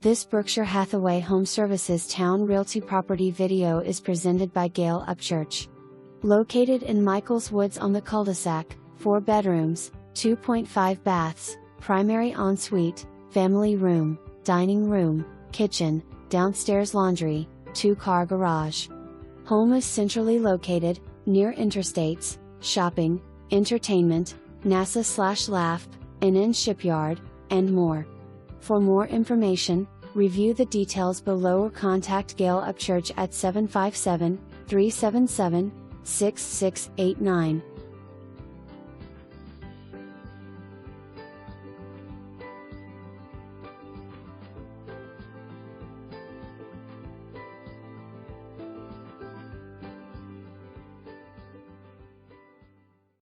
This Berkshire Hathaway HomeServices Towne Realty property video is presented by Gayle Upchurch. Located in Michaels Woods on the cul-de-sac, 4 bedrooms, 2.5 baths, primary ensuite, family room, dining room, kitchen, downstairs laundry, 2-car garage. Home is centrally located, near interstates, shopping, entertainment, NASA/LAFB, and Shipyard, and more. For more information, review the details below or contact Gayle Upchurch at 757-377-6689.